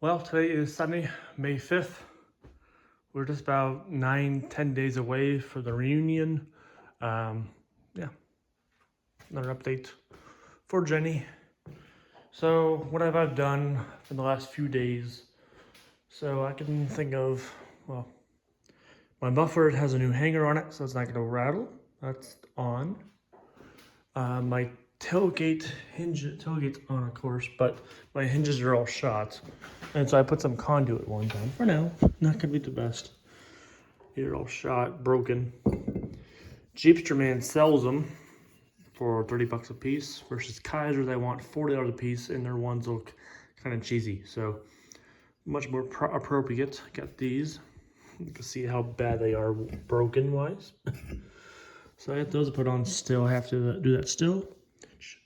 Well, today is Sunday, May 5th. We're just about 9-10 days away for the reunion. Yeah, another update for Jenny. So, what have I done for the last few days? So, I can think of, well, my muffler has a new hanger on it, so it's not going to rattle. That's on. My tailgate's on, of course, but my hinges are all shot. And so I put some conduit one time. For now, not gonna be the best. They're all shot, broken. Jeepster Man sells them for 30 bucks a piece versus Kaiser, they want $40 a piece, and their ones look kind of cheesy. So much more appropriate. Got these. You can see how bad they are broken wise. So I got those to put on still. I have to do that still.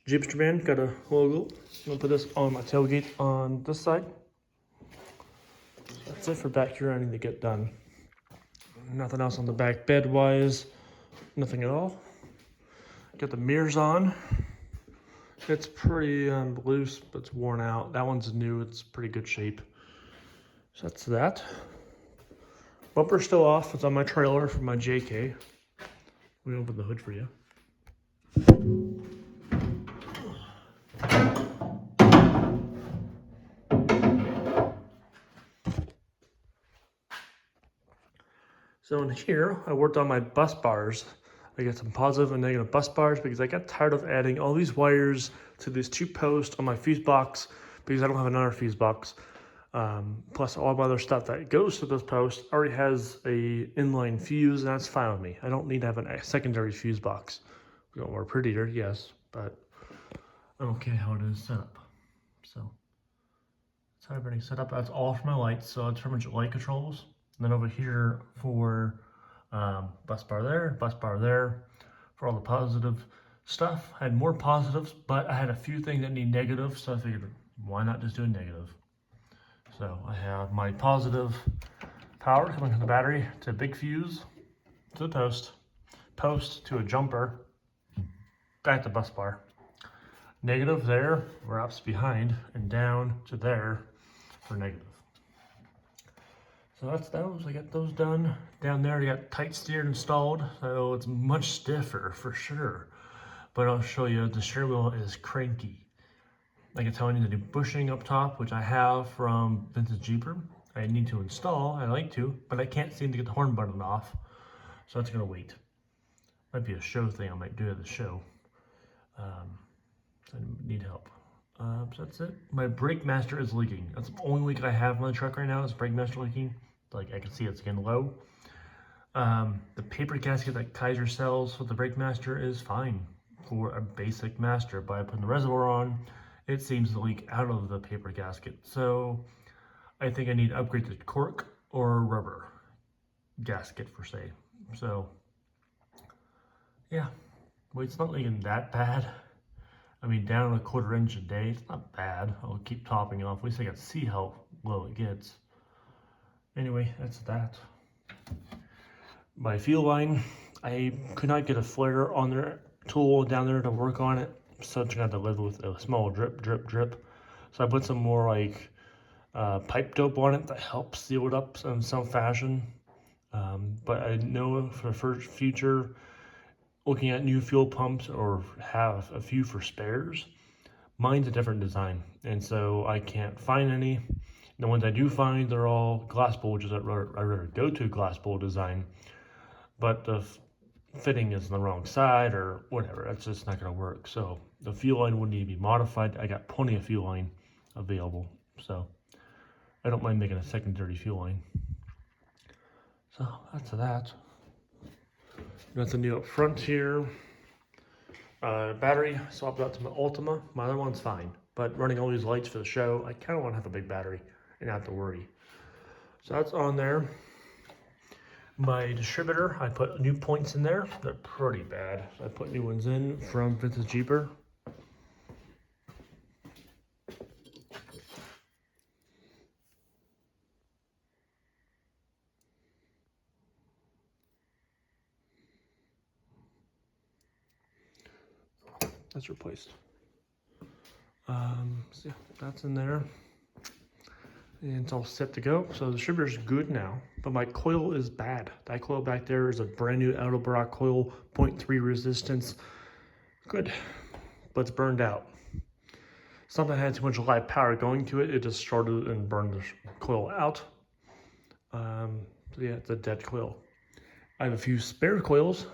Jeepster Man got a logo. I'm gonna put this on my tailgate on this side. That's it for back here. I need to get done. Nothing else on the back bed wise. Nothing at all. Got the mirrors on. It's pretty loose, but it's worn out. That one's new. It's pretty good shape. So that's that. Bumper's still off. It's on my trailer for my JK. Let me open the hood for you. So in here, I worked on my bus bars. I got some positive and negative bus bars because I got tired of adding all these wires to these two posts on my fuse box because I don't have another fuse box. Plus all my other stuff that goes to those posts already has a inline fuse, and that's fine with me. I don't need to have a secondary fuse box. We got more prettier, yes, but I'm okay how it is set up. So that's how everything's set up. That's all for my lights, so it's pretty much light controls. And then over here for bus bar there, for all the positive stuff. I had more positives, but I had a few things that need negatives, so I figured, why not just do a negative? So I have my positive power coming from the battery to a big fuse to the post to a jumper, back to bus bar. Negative there, wraps behind, and down to there for negative. So that's those. I got those done. Down there, I got tight steer installed, so it's much stiffer for sure. But I'll show you, the steering wheel is cranky. I can tell I need to do bushing up top, which I have from Vintage Jeeper. I need to install, I like to, but I can't seem to get the horn button off. So that's gonna wait. Might be a show thing I might do at the show. So I need help. So that's it. My brake master is leaking. That's the only leak I have on the truck right now is brake master leaking. Like I can see it's getting low. The paper gasket that Kaiser sells for the brake master is fine for a basic master. By putting the reservoir on, it seems to leak out of the paper gasket. So I think I need to upgrade to cork or rubber gasket for say. So yeah, well, it's not leaking that bad. I mean, down a 1/4 inch a day, it's not bad. I'll keep topping it off. At least I can see how low it gets. Anyway, that's that. My fuel line, I could not get a flare on their tool down there to work on it. So I'm gonna have to live with a small drip. So I put some more like pipe dope on it that helps seal it up in some fashion. But I know for future, looking at new fuel pumps or have a few for spares, mine's a different design, and so I can't find any. The ones I do find, they're all glass bowl, which is I'd rather go to glass bowl design, but the fitting is on the wrong side or whatever. That's just not gonna work. So the fuel line would need to be modified. I got plenty of fuel line available, so I don't mind making a secondary fuel line. So that's that. Nothing new up front here. Battery swapped out to my Ultima. My other one's fine, but running all these lights for the show, I kind of want to have a big battery and not have to worry. So that's on there. My distributor, I put new points in there. They're pretty bad. So I put new ones in from Vintage Jeeper. That's replaced. So yeah, that's in there. and it's all set to go. So the distributor's good now, but my coil is bad. That coil back there is a brand new Edelbrock coil, 0.3 resistance. Good, but it's burned out. Something had too much live power going to it. It just started and burned the coil out. So yeah, it's a dead coil. I have a few spare coils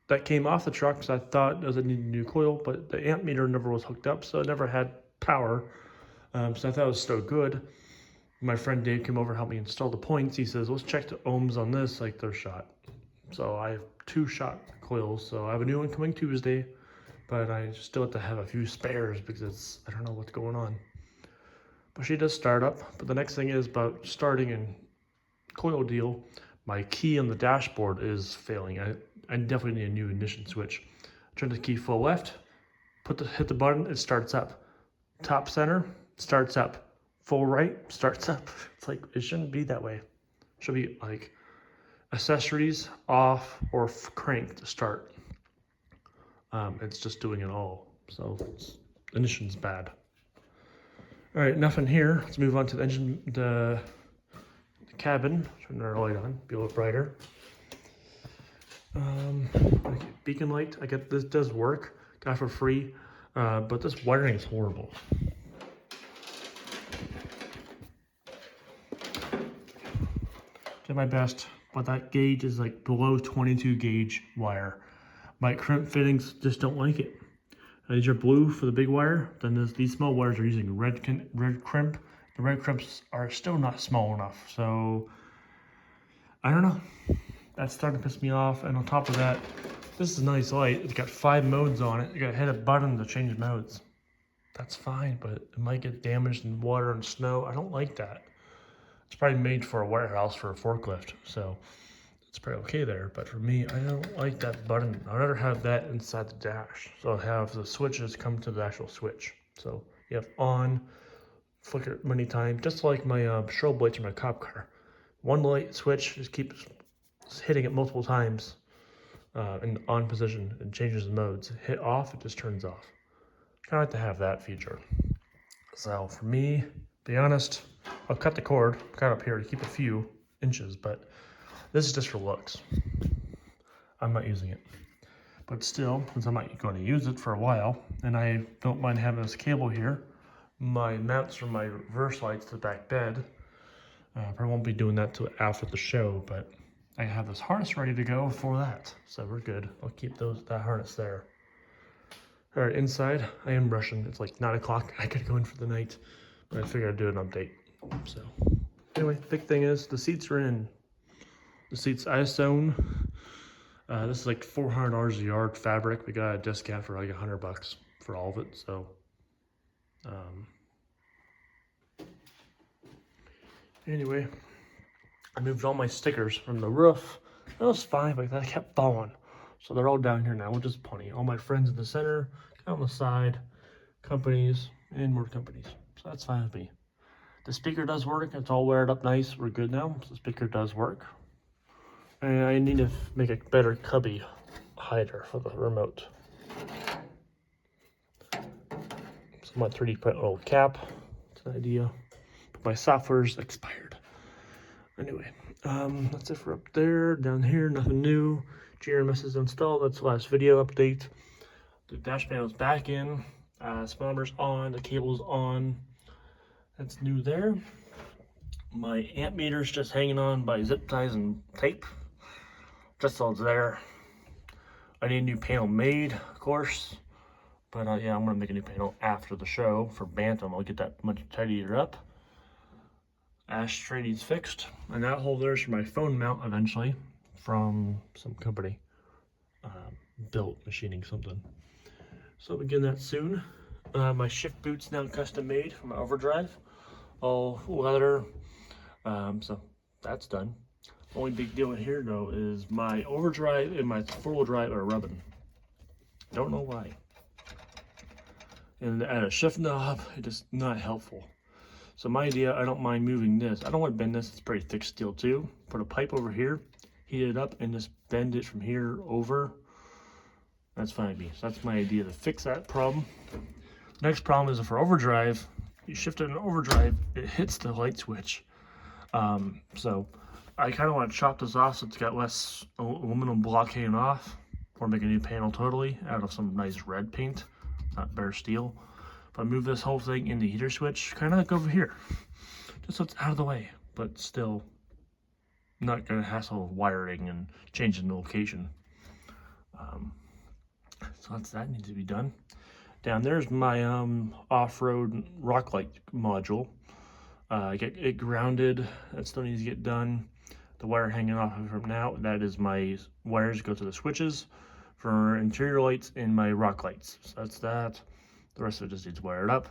that came off the truck because I thought it needed a new coil, but the amp meter never was hooked up, so it never had power. So I thought it was still good. My friend Dave came over and helped me install the points. He says, let's check the ohms on this, like they're shot. So I have 2 shot coils. So I have a new one coming Tuesday, but I still have to have a few spares because I don't know what's going on. But she does start up. But the next thing is about starting and coil deal. My key on the dashboard is failing. I definitely need a new ignition switch. Turn the key full left, hit the button, it starts up. Top center, starts up. Full right, starts up. It's like, it shouldn't be that way. It should be like accessories off or crank to start. It's just doing it all. So ignition's bad. All right, nothing here. Let's move on to the engine, the cabin. Turn our light on, be a little brighter. Okay, beacon light. I get this does work. Got for free, but this wiring is horrible. Did my best, but that gauge is like below 22 gauge wire. My crimp fittings just don't like it. These are blue for the big wire. Then these small wires are using red crimp. The red crimps are still not small enough. So I don't know. That's starting to piss me off. And on top of that, this is a nice light. It's got 5 modes on it. You gotta hit a button to change modes. That's fine, but it might get damaged in water and snow. I don't like that. It's probably made for a warehouse for a forklift, so it's probably okay there. But for me, I don't like that button. I'd rather have that inside the dash. So I'll have the switches come to the actual switch. So you have on, flicker many times, just like my strobe lights in my cop car. One light switch just keeps hitting it multiple times in on position and changes the modes. Hit off, it just turns off. Kind of like to have that feature. So for me, be honest, I'll cut the cord, cut up here to keep a few inches, but this is just for looks. I'm not using it. But still, since I'm not going to use it for a while, and I don't mind having this cable here, my mounts from my reverse lights to the back bed, probably won't be doing that till after the show, but I have this harness ready to go for that. So we're good. I'll keep that harness there. All right, inside, I am rushing. It's like 9 o'clock. I could go in for the night, but I figured I'd do an update. So anyway, big thing is the seats are in. The seats I sewn. This is like $400 a yard fabric. We got a discount for like $100 for all of it. So anyway, I moved all my stickers from the roof. That was fine, but that kept falling. So they're all down here now, which is plenty. All my friends in the center, on the side, companies, and more companies. So that's fine with me. The speaker does work. It's all wired up nice. We're good now. So the speaker does work. And I need to make a better cubby hider for the remote. So my 3D print little cap. It's an idea. But my software's expired. Anyway, that's it for up there. Down here, nothing new. GRMS is installed. That's the last video update. The dash panel's back in. Speedometer's on. The cable's on. That's new there. My amp meter's just hanging on by zip ties and tape. Just so it's there. I need a new panel made, of course. But yeah, I'm gonna make a new panel after the show for Bantam. I'll get that much tidier up. Ashtray needs fixed. And that holder's for my phone mount eventually from some company. Built machining something. So I'll begin that soon. My shift boot's now custom made for my overdrive. All leather. So that's done. Only big deal in here though is my overdrive and my four-wheel drive are rubbing. Don't know why. And add a shift knob, it is not helpful. So my idea, I don't mind moving this. I don't want to bend this, it's pretty thick steel too. Put a pipe over here, heat it up, and just bend it from here over. That's fine with me. So that's my idea to fix that problem. Next problem is for overdrive, you shift it in overdrive, it hits the light switch. So I kind of want to chop this off so it's got less aluminum block hanging off, or make a new panel totally out of some nice red paint, not bare steel. But move this whole thing in the heater switch, kind of like over here, just so it's out of the way, but still not gonna hassle with wiring and changing the location. So that needs to be done. Down there's my off-road rock light module. Get it grounded. That still needs to get done. The wire hanging off of from now, that is my wires go to the switches for interior lights and my rock lights. So that's that. The rest of it just needs wired up.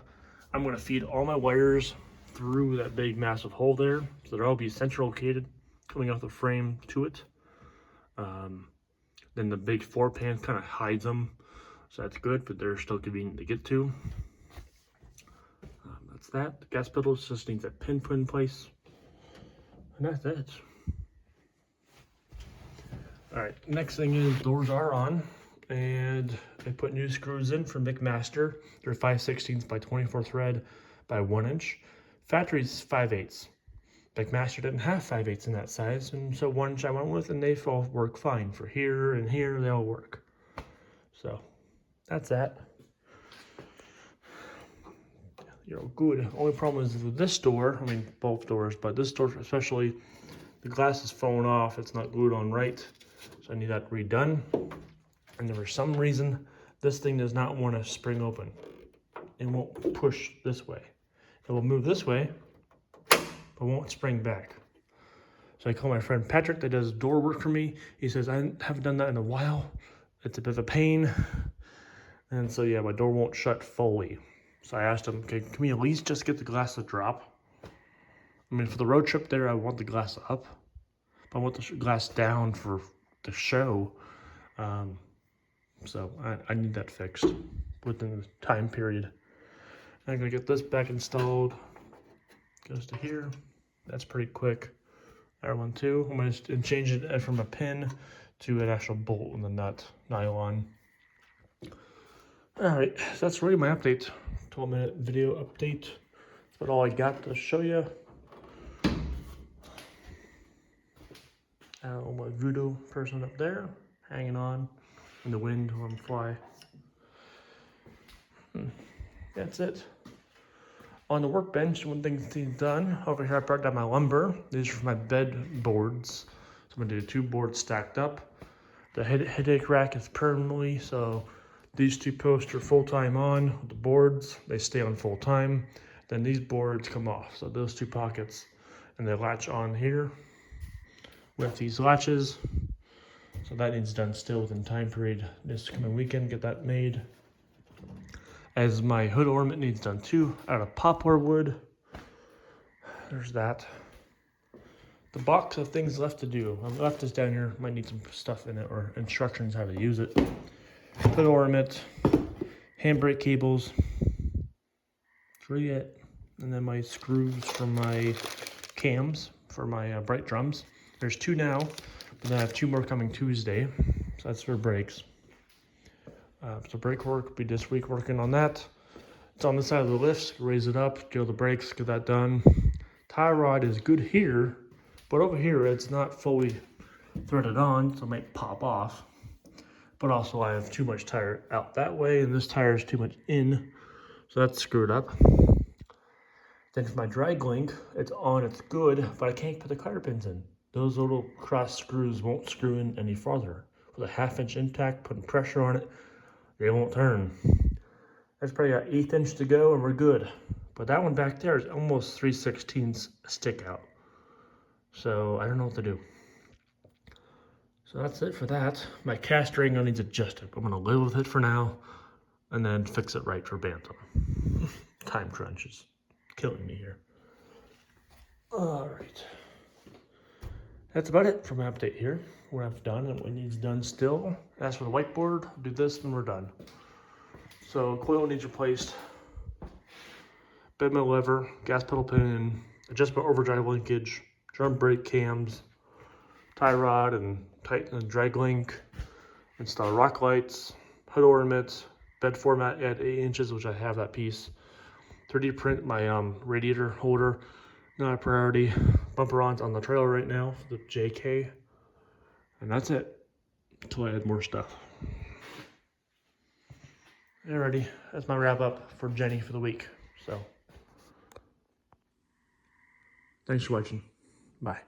I'm going to feed all my wires through that big massive hole there, so they'll all be central located coming off the frame to it. Then the big 4-pan kind of hides them, so that's good, but they're still convenient to get to. That's that. The gas pedal just needs that pin put in place, and that's it. All right, next thing is doors are on, and I put new screws in from McMaster. They're 5/16 by 24 thread by 1 inch. Factory's 5/8. McMaster didn't have 5/8 in that size, and so 1 inch I went with, and they all work fine. For here and here, they all work. So that's that. Good. Only problem is with this door, I mean both doors, but this door especially, the glass is falling off. It's not glued on right, so I need that redone. And for some reason, this thing does not want to spring open. It won't push this way. It will move this way, but won't spring back. So I call my friend Patrick that does door work for me. He says, I haven't done that in a while. It's a bit of a pain. And so yeah, my door won't shut fully. So I asked him, okay, can we at least just get the glass to drop? I mean, for the road trip there, I want the glass up. But I want the glass down for the show. So I need that fixed within the time period. I'm gonna get this back installed. Goes to here. That's pretty quick. That one too. I'm gonna change it from a pin to an actual bolt in the nut, nylon. All right, so that's really my update. 12-minute video update. That's all I got to show you. My voodoo person up there, hanging on in the wind on the fly. That's it. On the workbench, one thing's done. Over here I brought down my lumber. These are for my bed boards. So I'm gonna do 2 boards stacked up. The headache rack is permanently, so these 2 posts are full-time on. The boards, they stay on full-time. Then these boards come off, so those 2 pockets, and they latch on here with these latches. So that needs done still within time period this coming weekend, get that made. As my hood ornament needs done too, out of poplar wood. There's that. The box of things left to do. I've left this down here, might need some stuff in it or instructions how to use it. Hood ornament, handbrake cables. That's really it. And then my screws for my cams for my bright drums. There's 2 now, but then I have 2 more coming Tuesday. So that's for brakes. So brake work will be this week working on that. It's on the side of the lifts, raise it up, get all the brakes, get that done. Tie rod is good here, but over here it's not fully threaded on, so it might pop off. But also I have too much tire out that way, and this tire is too much in, so that's screwed up. Then for my drag link, it's on, it's good, but I can't put the cotter pins in. Those little cross screws won't screw in any farther. With a 1/2 inch intact, putting pressure on it, they won't turn. That's probably got 1/8 inch to go and we're good. But that one back there is almost 3/16 stick out. So I don't know what to do. So that's it for that. My cast ring needs adjusted. I'm gonna live with it for now and then fix it right for Bantam. Time crunch is killing me here. All right. That's about it for my update here. What I've done and what needs done still. As for the whiteboard, do this and we're done. So coil needs replaced. Bed metal lever, gas pedal pin, adjustment overdrive linkage, drum brake cams, tie rod and tighten the drag link, install rock lights, hood ornaments, bed format at 8 inches, which I have that piece, 3D print my radiator holder. Not a priority. Bumper-ons on the trailer right now for the JK. And that's it. Until I add more stuff. Alrighty, that's my wrap up for Jenny for the week. So, thanks for watching. Bye.